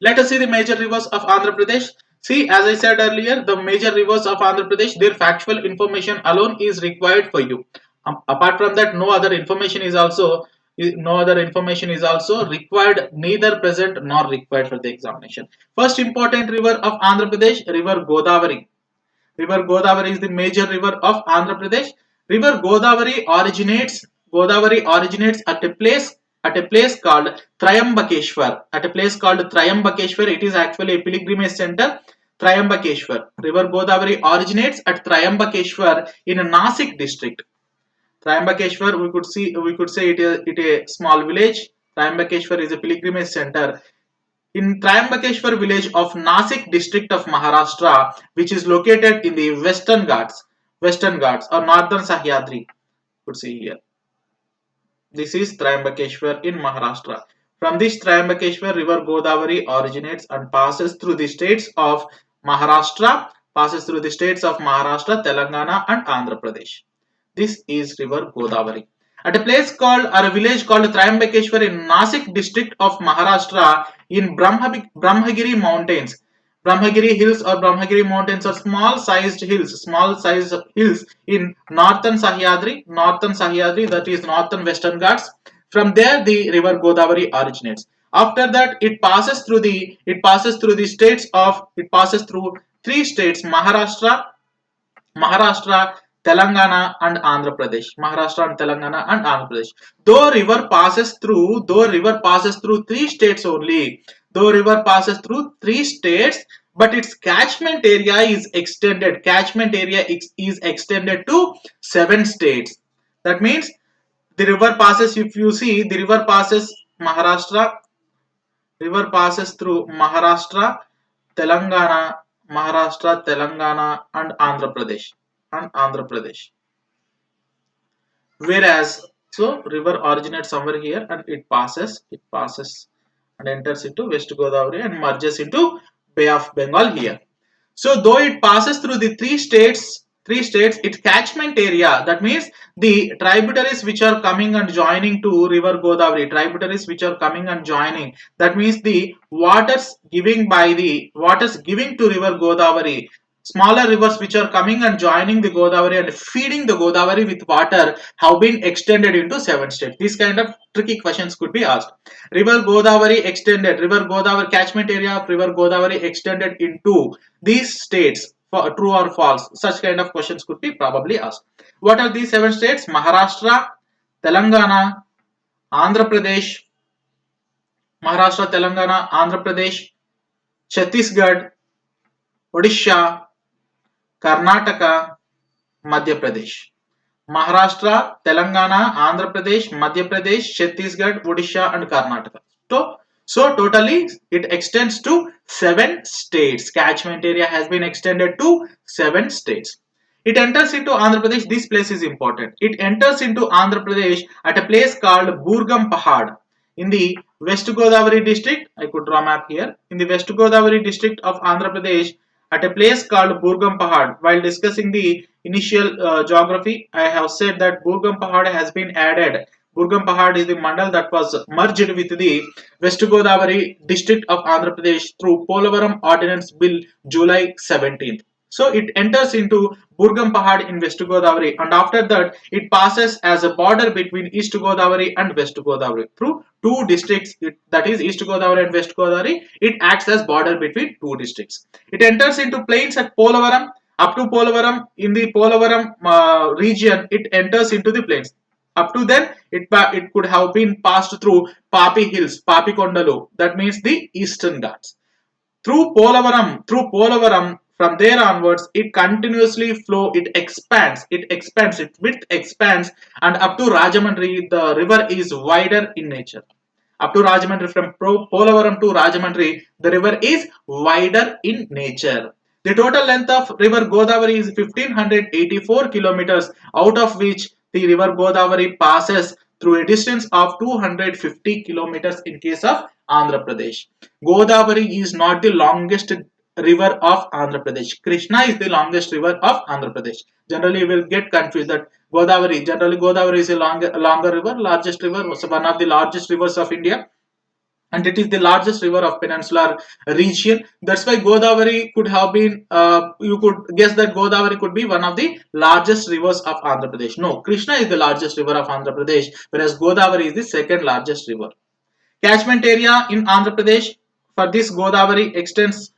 Let us see the major rivers of Andhra Pradesh. See, as I said earlier, the major rivers of Andhra Pradesh, their factual information alone is required for you. Apart from that, no other information is also required, neither present nor required for the examination. First important river of Andhra Pradesh, River Godavari. River Godavari is the major river of Andhra Pradesh. River Godavari originates at a place called Triambakeshwar. At a place called Triambakeshwar, it is actually a pilgrimage center. Triambakeshwar. River Godavari originates at Triambakeshwar in Nasik district. Triambakeshwar, we could say it a small village. Triambakeshwar is a pilgrimage center in Triambakeshwar village of Nasik district of Maharashtra, which is located in the Western Ghats or Northern Sahyadri. Could see here. This is Triambakeshwar in Maharashtra. From this Triambakeshwar, River Godavari originates and passes through the states of Maharashtra, Telangana, and Andhra Pradesh. This is River Godavari. At a village called Triambakeshwar in Nasik district of Maharashtra in Brahmagiri Mountains. Brahmagiri Hills or Brahmagiri Mountains are small sized hills in northern Sahyadri, that is northern Western Ghats. From there, the river Godavari originates. After that, it passes through three states: Maharashtra, Telangana, and Andhra Pradesh. Maharashtra and Telangana and Andhra Pradesh. Though river passes through three states only. Though river passes through three states, but its catchment area is extended. Catchment area is extended to seven states. That means the river passes. If you see, the river passes Maharashtra. River passes through Telangana, and Andhra Pradesh. Whereas, so river originates somewhere here and it passes and enters into West Godavari and merges into Bay of Bengal here. So though it passes through the three states, its catchment area, that means the tributaries which are coming and joining to River Godavari, that means the waters giving to River Godavari, smaller rivers which are coming and joining the Godavari and feeding the Godavari with water have been extended into seven states. These kind of tricky questions could be asked. River Godavari catchment area of River Godavari extended into these states, for true or false. Such kind of questions could be probably asked. What are these seven states? Maharashtra, Telangana, Andhra Pradesh, Chhattisgarh, Odisha, Karnataka, Madhya Pradesh. Maharashtra, Telangana, Andhra Pradesh, Madhya Pradesh, Chhattisgarh, Odisha, and Karnataka. So totally it extends to seven states. Catchment area has been extended to seven states. It enters into Andhra Pradesh. This place is important. It enters into Andhra Pradesh at a place called Burgam Pahad in the West Godavari district. I could draw map here. In the West Godavari district of Andhra Pradesh, at a place called Burgam Pahad. While discussing the initial geography, I have said that Burgam Pahad has been added. Burgam Pahad is the mandal that was merged with the West Godavari district of Andhra Pradesh through Polavaram Ordinance Bill July 17th. So it enters into Burgam Pahad in West Godavari, and after that it passes as a border between East Godavari and West Godavari through two districts, that is East Godavari and West Godavari. It acts as border between two districts. It enters into plains at Polavaram. Up to Polavaram, in the Polavaram region, it enters into the plains. Up to then, it could have been passed through Papi Hills, Papi Kondalu, that means the Eastern Ghats. Through Polavaram, from there onwards, it continuously its width expands, and up to Rajamandri, the river is wider in nature. Up to Rajamandri, from Polavaram to Rajamandri, the river is wider in nature. The total length of river Godavari is 1584 kilometers, out of which the river Godavari passes through a distance of 250 kilometers in case of Andhra Pradesh. Godavari is not the longest river of Andhra Pradesh. Krishna is the longest river of Andhra Pradesh. Generally, you will get confused that Godavari is a longer river, largest river, one of the largest rivers of India. and it is the largest river of peninsular region. That's why Godavari could have been, you could guess that Godavari could be one of the largest rivers of Andhra Pradesh. No, Krishna is the largest river of Andhra Pradesh, whereas Godavari is the second largest river. Catchment area in Andhra Pradesh for this Godavari extends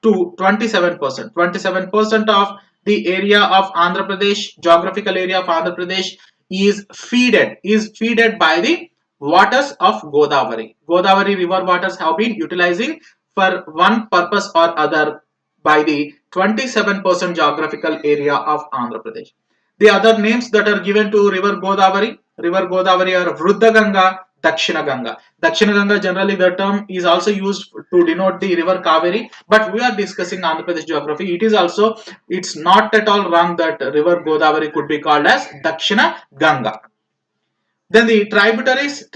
to 27%. 27% of the area of Andhra Pradesh, geographical area of Andhra Pradesh, is feeded by the waters of Godavari. Godavari river waters have been utilizing for one purpose or other by the 27% geographical area of Andhra Pradesh. The other names that are given to River Godavari are Vruddha Ganga, Dakshina Ganga. Dakshina Ganga, generally the term is also used to denote the river Kaveri, but we are discussing Andhra Pradesh geography. It's not at all wrong that river Godavari could be called as Dakshina Ganga. Then the tributaries,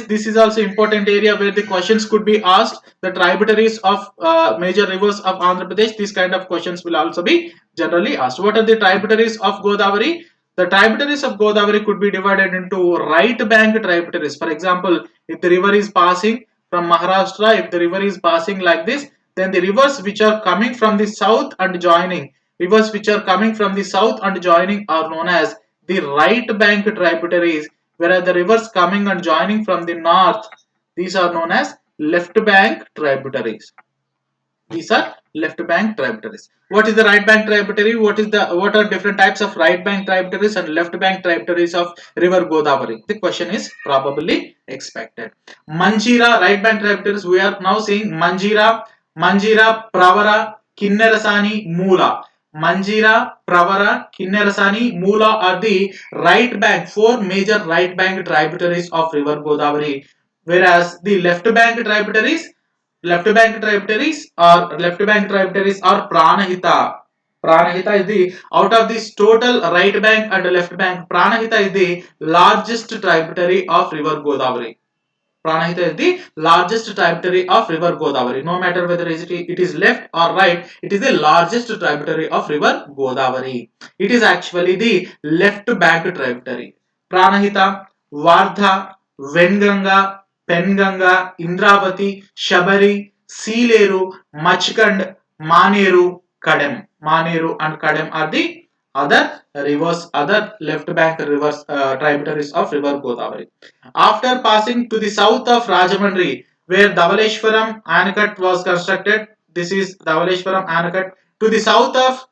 this is also important area where the questions could be asked. The tributaries of major rivers of Andhra Pradesh, these kind of questions will also be generally asked. What are the tributaries of Godavari? The tributaries of Godavari could be divided into right bank tributaries. For example, if the river is passing from Maharashtra, if the river is passing like this, then the rivers which are coming from the south and joining, rivers which are coming from the south and joining are known as the right bank tributaries, whereas the rivers coming and joining from the north, these are known as left bank tributaries. These are left bank tributaries. What is the right bank tributary? What are different types of right bank tributaries and left bank tributaries of river Godavari? The question is probably expected. Manjira, right bank tributaries. We are now seeing Manjira, Pravara, Kinnerasani, Moola. Manjira, Pravara, Kinnerasani, Moola are the right bank, four major right bank tributaries of river Godavari. Whereas the left bank tributaries are Pranahita. Pranahita is the, out of this total right bank and left bank, Pranahita is the largest tributary of river Godavari. Pranahita is the largest tributary of river Godavari. No matter whether it is left or right, it is the largest tributary of river Godavari. It is actually the left bank tributary. Pranahita, Vardha, Venganga, Penganga, Indravati, Shabari, Seeleru, Machkand, Maneru, Kadem. Maneru and Kadem are the other left bank rivers, tributaries of river Godavari. After passing to the south of Rajahmundry, where Dhavaleshwaram Anacut was constructed, this is Dhavaleshwaram Anacut. To the south of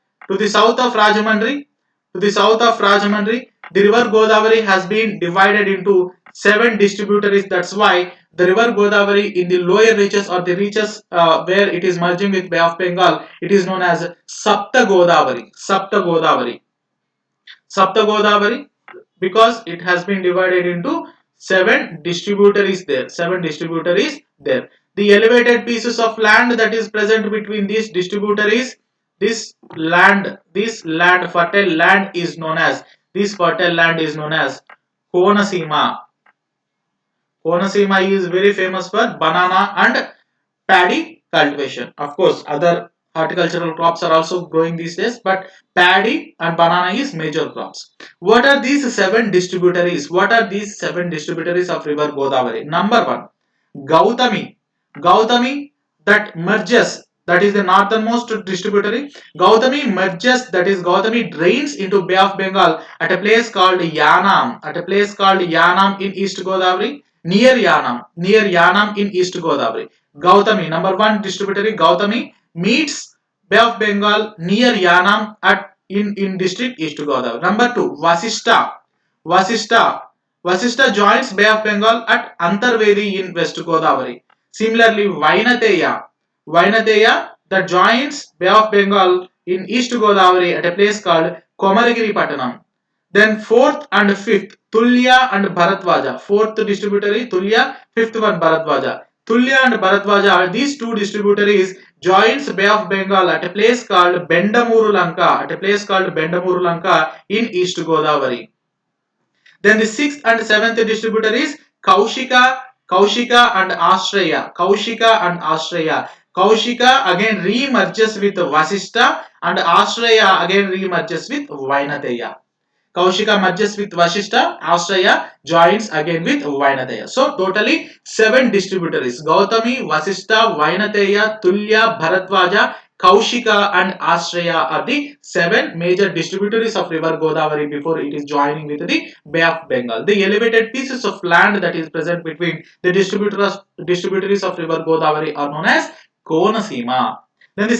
Rajahmundry, the river Godavari has been divided into 7 distributaries. That's why the river Godavari in the lower reaches or the reaches where it is merging with Bay of Bengal, it is known as Sapta Godavari. Sapta Godavari, because it has been divided into 7 distributaries there. The elevated pieces of land that is present between these distributaries, fertile land is known as Konasima. Konasima is very famous for banana and paddy cultivation. Of course, other horticultural crops are also growing these days, but paddy and banana is major crops. What are these 7 distributaries? Of river Godavari? Number one, Gautami. Gautami that merges, that is the northernmost distributary. Gautami merges, that is Gautami drains into Bay of Bengal at a place called Yanam. In East Godavari. Near Yanam in East Godavari. Gautami, number one distributary, Gautami meets Bay of Bengal near Yanam in district East Godavari. Number two, Vasishta. Vasishta. Vasishta joins Bay of Bengal at Antarvedi in West Godavari. Similarly, Vainateya that joins Bay of Bengal in East Godavari at a place called Komaragiri Pattanam. Then fourth and fifth, Tulya and Bharatwaja. Fourth distributary, Tulya. Fifth one, Bharatwaja. Tulya and Bharatwaja are these 2 distributaries joins Bay of Bengal at a place called Bendamuru Lanka in East Godavari. Then the sixth and seventh distributaries, Kaushika and Ashraya. Kaushika again remerges with Vasishta and Ashraya again remerges with Vainateya. Kaushika merges with Vashishta, Australia joins again with Vainateya. So totally 7 distributaries. Gautami, Vasishta, Vainateya, Tulya, Bharadwaja, Kaushika and Australia are the 7 major distributaries of river Godavari before it is joining with the Bay of Bengal. The elevated pieces of land that is present between the distributaries of river Godavari are known as Konasima. Then the